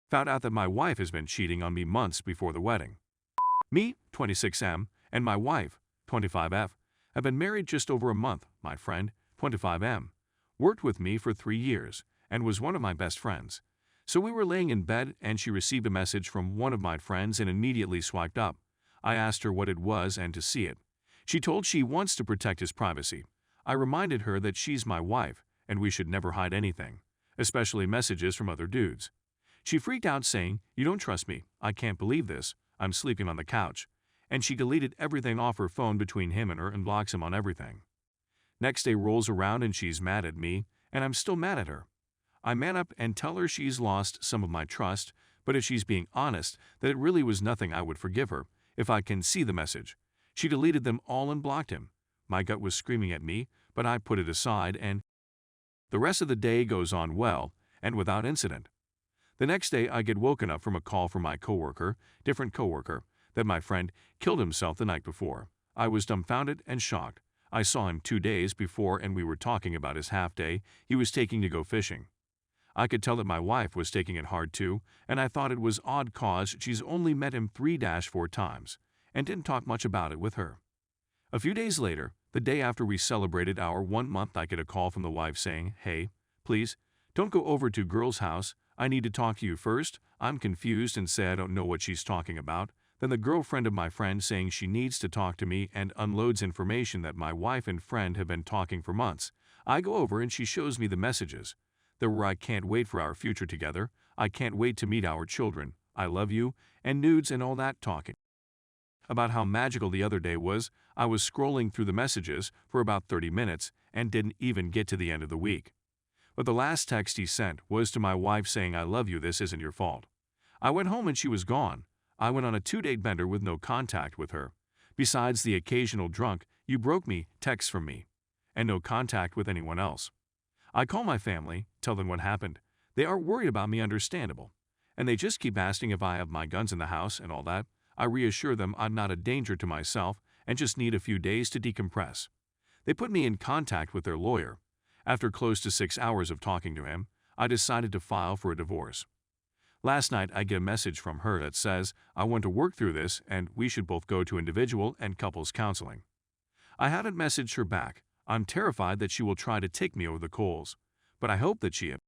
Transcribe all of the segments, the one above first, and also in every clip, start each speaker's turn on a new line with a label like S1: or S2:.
S1: Found out that my wife has been cheating on me months before the wedding. Me, 26M, and my wife, 25F, have been married just over a month. My friend, 25M, worked with me for 3 years and was one of my best friends. So we were laying in bed and she received a message from one of my friends and immediately swiped up. I asked her what it was and to see it. She told she wants to protect his privacy. I reminded her that she's my wife and we should never hide anything, especially messages from other dudes. She freaked out saying, "You don't trust me. I can't believe this. I'm sleeping on the couch." And she deleted everything off her phone between him and her and blocks him on everything. Next day rolls around and she's mad at me, and I'm still mad at her. I man up and tell her she's lost some of my trust, but if she's being honest, that it really was nothing, I would forgive her if I can see the message. She deleted them all and blocked him. My gut was screaming at me, but I put it aside and the rest of the day goes on well and without incident. The next day I get woken up from a call from my different coworker, that my friend killed himself the night before. I was dumbfounded and shocked. I saw him 2 days before and we were talking about his half day he was taking to go fishing. I could tell that my wife was taking it hard too, and I thought it was odd cause she's only met him 3-4 times and didn't talk much about it with her. A few days later, the day after we celebrated our 1 month, I get a call from the wife saying, "Hey, please, don't go over to girl's house. I need to talk to you first." I'm confused and say I don't know what she's talking about. Then the girlfriend of my friend saying she needs to talk to me and unloads information that my wife and friend have been talking for months. I go over and she shows me the messages. There were "I can't wait for our future together," "I can't wait to meet our children," "I love you," and nudes and all that talking about how magical the other day was. I was scrolling through the messages for about 30 minutes and didn't even get to the end of the week. But the last text he sent was to my wife saying, "I love you, this isn't your fault." I went home and she was gone. I went on a 2-date bender with no contact with her. Besides the occasional drunk, "you broke me" text from me, and no contact with anyone else. I call my family, tell them what happened. They are worried about me, understandable. And they just keep asking if I have my guns in the house and all that. I reassure them I'm not a danger to myself and just need a few days to decompress. They put me in contact with their lawyer. After close to 6 hours of talking to him, I decided to file for a divorce. Last night I get a message from her that says I want to work through this and we should both go to individual and couples counseling. I haven't messaged her back. I'm terrified that she will try to take me over the coals, but I hope that she is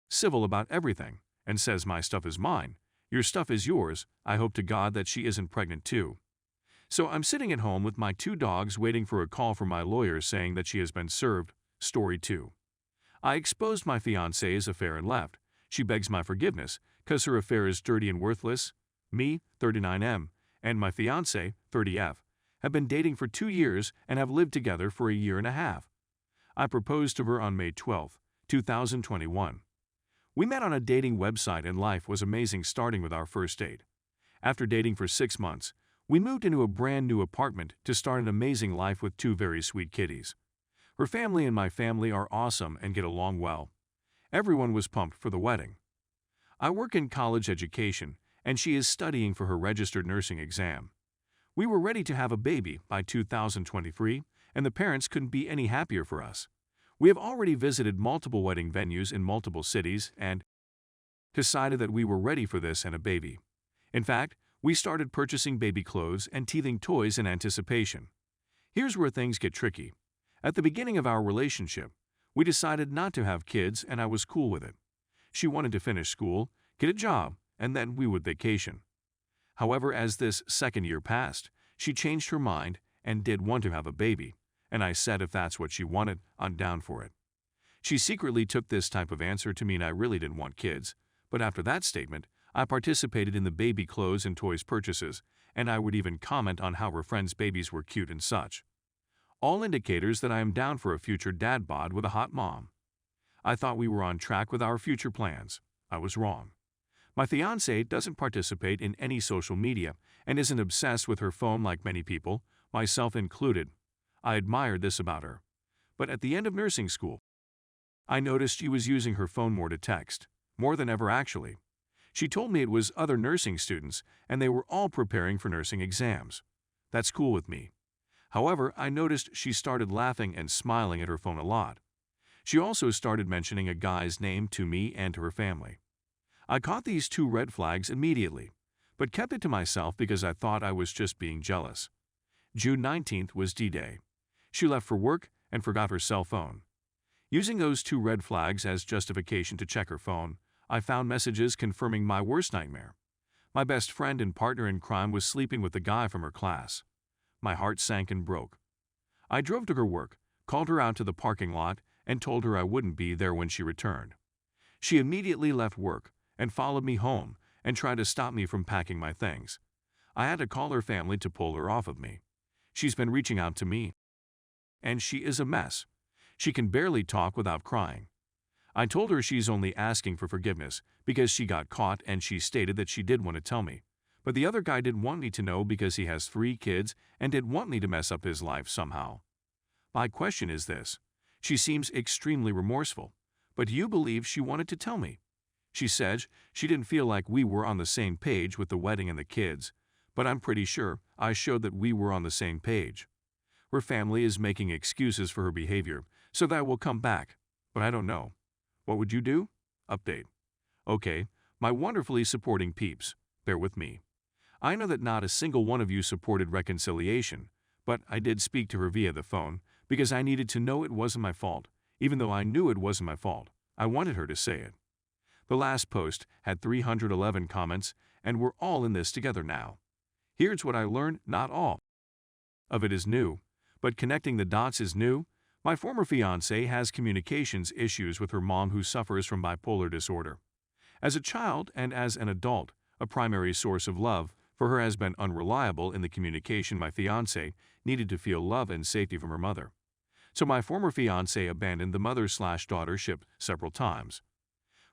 S1: civil about everything and says my stuff is mine, your stuff is yours. I hope to God that she isn't pregnant too. So I'm sitting at home with my 2 dogs waiting for a call from my lawyer saying that she has been served. Story 2. I exposed my fiancé's affair and left. She begs my forgiveness because her affair is dirty and worthless. Me, 39M, and my fiancé, 30F, have been dating for 2 years and have lived together for a year and a half. I proposed to her on May 12, 2021. We met on a dating website and life was amazing starting with our first date. After dating for 6 months, we moved into a brand new apartment to start an amazing life with 2 very sweet kitties. Her family and my family are awesome and get along well. Everyone was pumped for the wedding. I work in college education and she is studying for her registered nursing exam. We were ready to have a baby by 2023 and the parents couldn't be any happier for us. We have already visited multiple wedding venues in multiple cities and decided that we were ready for this and a baby. In fact, we started purchasing baby clothes and teething toys in anticipation. Here's where things get tricky. At the beginning of our relationship, we decided not to have kids and I was cool with it. She wanted to finish school, get a job, and then we would vacation. However, as this 2nd year passed, she changed her mind and did want to have a baby, and I said if that's what she wanted, I'm down for it. She secretly took this type of answer to mean I really didn't want kids, but after that statement, I participated in the baby clothes and toys purchases, and I would even comment on how her friends' babies were cute and such. All indicators that I am down for a future dad bod with a hot mom. I thought we were on track with our future plans. I was wrong. My fiancée doesn't participate in any social media and isn't obsessed with her phone like many people, myself included. I admired this about her. But at the end of nursing school, I noticed she was using her phone more to text, more than ever actually. She told me it was other nursing students and they were all preparing for nursing exams. That's cool with me. However, I noticed she started laughing and smiling at her phone a lot. She also started mentioning a guy's name to me and to her family. I caught these 2 red flags immediately, but kept it to myself because I thought I was just being jealous. June 19th was D-Day. She left for work and forgot her cell phone. Using those 2 red flags as justification to check her phone, I found messages confirming my worst nightmare. My best friend and partner in crime was sleeping with the guy from her class. My heart sank and broke. I drove to her work, called her out to the parking lot, and told her I wouldn't be there when she returned. She immediately left work and followed me home and tried to stop me from packing my things. I had to call her family to pull her off of me. She's been reaching out to me, and she is a mess. She can barely talk without crying. I told her she's only asking for forgiveness because she got caught, and she stated that she did want to tell me. But the other guy didn't want me to know because he has 3 kids and didn't want me to mess up his life somehow. My question is this. She seems extremely remorseful, but do you believe she wanted to tell me? She said she didn't feel like we were on the same page with the wedding and the kids, but I'm pretty sure I showed that we were on the same page. Her family is making excuses for her behavior, so that will come back, but I don't know. What would you do? Update. Okay, my wonderfully supporting peeps, bear with me. I know that not a single one of you supported reconciliation, but I did speak to her via the phone because I needed to know it wasn't my fault. Even though I knew it wasn't my fault, I wanted her to say it. The last post had 311 comments, and we're all in this together now. Here's what I learned: not all of it is new, but connecting the dots is new. My former fiancé has communications issues with her mom, who suffers from bipolar disorder. As a child and as an adult, a primary source of love for her has been unreliable in the communication. My fiancé needed to feel love and safety from her mother. So my former fiancé abandoned the mother/daughtership several times.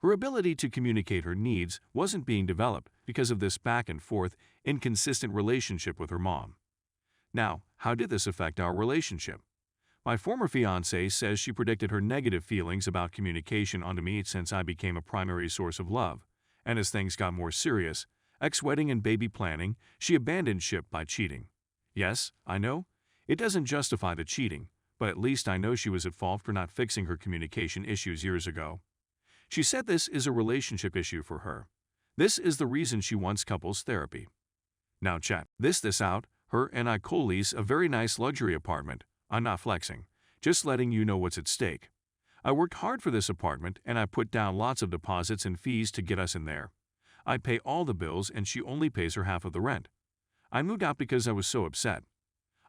S1: Her ability to communicate her needs wasn't being developed because of this back and forth, inconsistent relationship with her mom. Now, how did this affect our relationship? My former fiancé says she predicted her negative feelings about communication onto me since I became a primary source of love, and as things got more serious, ex-wedding and baby planning, she abandoned ship by cheating. Yes, I know, it doesn't justify the cheating, but at least I know she was at fault for not fixing her communication issues years ago. She said this is a relationship issue for her. This is the reason she wants couples therapy. Now chat this out. Her and I co-lease a very nice luxury apartment. I'm not flexing, just letting you know what's at stake. I worked hard for this apartment, and I put down lots of deposits and fees to get us in there. I pay all the bills, and she only pays her half of the rent. I moved out because I was so upset.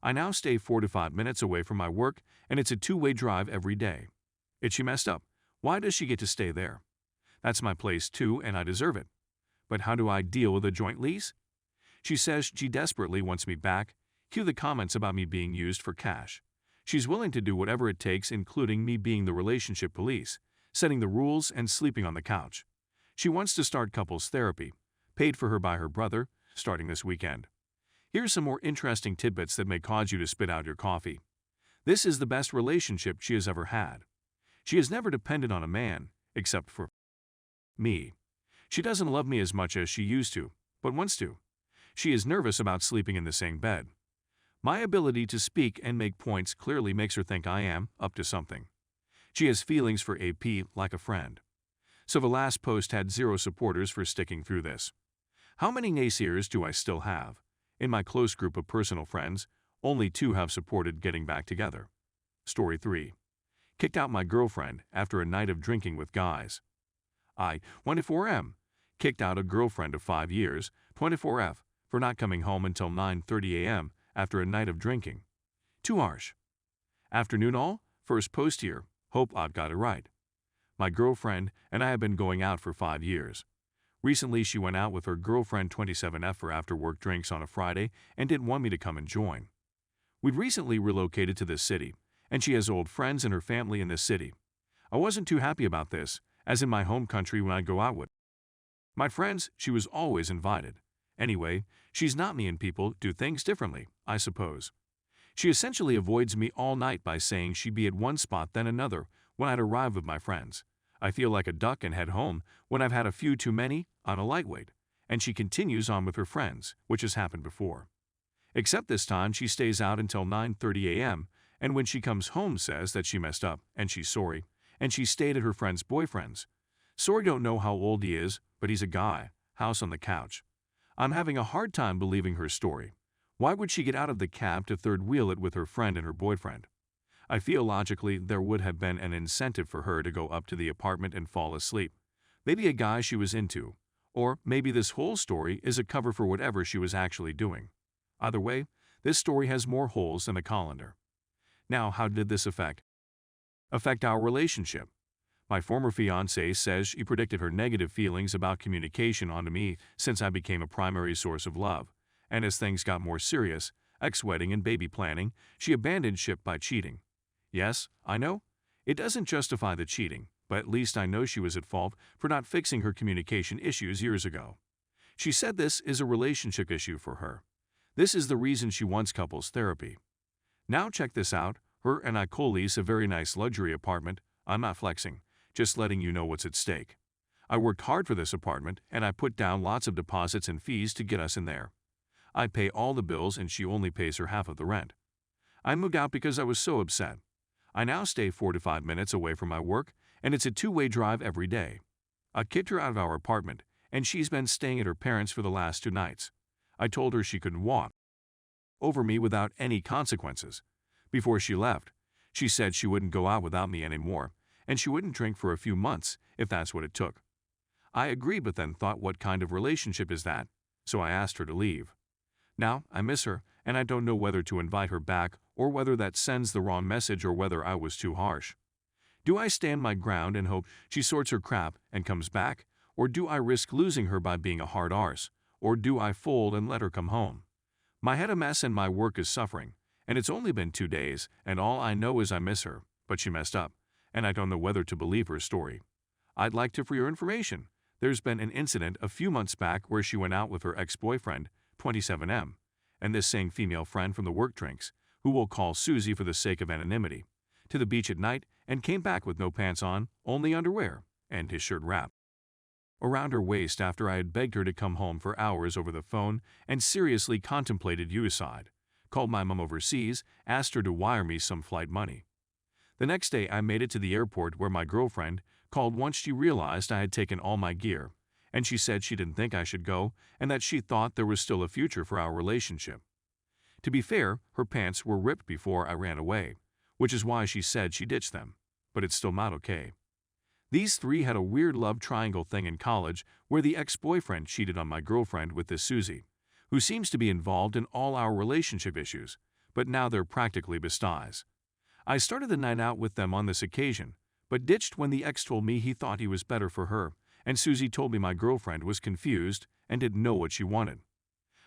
S1: I now stay 4 to 5 minutes away from my work, and it's a 2-way drive every day. Is she messed up? Why does she get to stay there? That's my place too, and I deserve it. But how do I deal with a joint lease? She says she desperately wants me back. Cue the comments about me being used for cash. She's willing to do whatever it takes, including me being the relationship police, setting the rules, and sleeping on the couch. She wants to start couples therapy, paid for her by her brother, starting this weekend. Here's some more interesting tidbits that may cause you to spit out your coffee. This is the best relationship she has ever had. She has never depended on a man, except for me. She doesn't love me as much as she used to, but wants to. She is nervous about sleeping in the same bed. My ability to speak and make points clearly makes her think I am up to something. She has feelings for AP like a friend. So the last post had 0 supporters for sticking through this. How many naysayers do I still have? In my close group of personal friends, only 2 have supported getting back together. Story 3. Kicked out my girlfriend after a night of drinking with guys. 24M. Kicked out a girlfriend of 5 years, 24F, for not coming home until 9:30 a.m. after a night of drinking. Too harsh. Afternoon all, first post here, hope I've got it right. My girlfriend and I have been going out for 5 years. Recently she went out with her girlfriend 27F for after-work drinks on a Friday and didn't want me to come and join. We'd recently relocated to this city, and she has old friends and her family in this city. I wasn't too happy about this, as in my home country when I go out with my friends, she was always invited. Anyway, she's not me, and people do things differently, I suppose. She essentially avoids me all night by saying she'd be at one spot then another when I'd arrive with my friends. I feel like a duck and head home when I've had a few too many on a lightweight, and she continues on with her friends, which has happened before. Except this time she stays out until 9:30 a.m., and when she comes home says that she messed up and she's sorry, and she stayed at her friend's boyfriend's. Sorry, don't know how old he is, but he's a guy. House on the couch. I'm having a hard time believing her story. Why would she get out of the cab to third wheel it with her friend and her boyfriend? I feel logically there would have been an incentive for her to go up to the apartment and fall asleep. Maybe a guy she was into. Or maybe this whole story is a cover for whatever she was actually doing. Either way, this story has more holes than a colander. Now, how did this affect our relationship? My former fiancée says she predicted her negative feelings about communication onto me since I became a primary source of love, and as things got more serious, ex-wedding and baby planning, she abandoned ship by cheating. Yes, I know, it doesn't justify the cheating, but at least I know she was at fault for not fixing her communication issues years ago. She said this is a relationship issue for her. This is the reason she wants couples therapy. Now check this out, her and I co-lease a very nice luxury apartment. I'm not flexing, just letting you know what's at stake. I worked hard for this apartment and I put down lots of deposits and fees to get us in there. I pay all the bills and she only pays her half of the rent. I moved out because I was so upset. I now stay 4 to 5 minutes away from my work and it's a two-way drive every day. I kicked her out of our apartment and she's been staying at her parents' for the last 2 nights. I told her she couldn't walk over me without any consequences. Before she left, she said she wouldn't go out without me anymore, and she wouldn't drink for a few months if that's what it took. I agreed, but then thought, what kind of relationship is that? So I asked her to leave. Now, I miss her, and I don't know whether to invite her back or whether that sends the wrong message or whether I was too harsh. Do I stand my ground and hope she sorts her crap and comes back, or do I risk losing her by being a hard arse, or do I fold and let her come home? My head a mess and my work is suffering, and it's only been 2 days, and all I know is I miss her, but she messed up, and I don't know whether to believe her story. I'd like to, for your information, there's been an incident a few months back where she went out with her ex-boyfriend, 27M, and this same female friend from the work drinks, who we'll call Susie for the sake of anonymity, to the beach at night and came back with no pants on, only underwear, and his shirt wrapped around her waist after I had begged her to come home for hours over the phone and seriously contemplated suicide, called my mom overseas, asked her to wire me some flight money. The next day I made it to the airport where my girlfriend called once she realized I had taken all my gear, and she said she didn't think I should go and that she thought there was still a future for our relationship. To be fair, her pants were ripped before I ran away, which is why she said she ditched them, but it's still not okay. These three had a weird love triangle thing in college where the ex-boyfriend cheated on my girlfriend with this Susie, who seems to be involved in all our relationship issues, but now they're practically besties. I started the night out with them on this occasion, but ditched when the ex told me he thought he was better for her, and Susie told me my girlfriend was confused and didn't know what she wanted.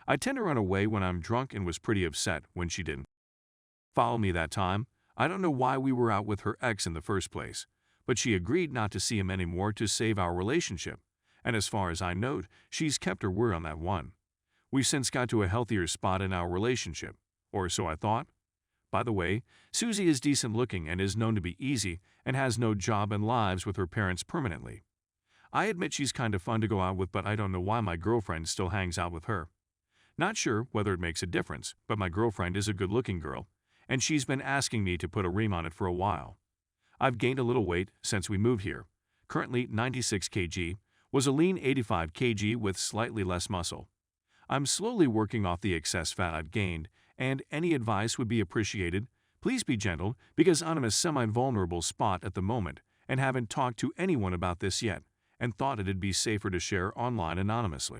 S1: I tend to run away when I'm drunk and was pretty upset when she didn't follow me that time. I don't know why we were out with her ex in the first place, but she agreed not to see him anymore to save our relationship, and as far as I know, she's kept her word on that one. We've since got to a healthier spot in our relationship, or so I thought. By the way, Susie is decent looking and is known to be easy and has no job and lives with her parents permanently. I admit she's kind of fun to go out with, but I don't know why my girlfriend still hangs out with her. Not sure whether it makes a difference, but my girlfriend is a good-looking girl, and she's been asking me to put a ream on it for a while. I've gained a little weight since we moved here, currently 96 kg, was a lean 85 kg with slightly less muscle. I'm slowly working off the excess fat I've gained, and any advice would be appreciated. Please be gentle because I'm in a semi-vulnerable spot at the moment and haven't talked to anyone about this yet and thought it'd be safer to share online anonymously.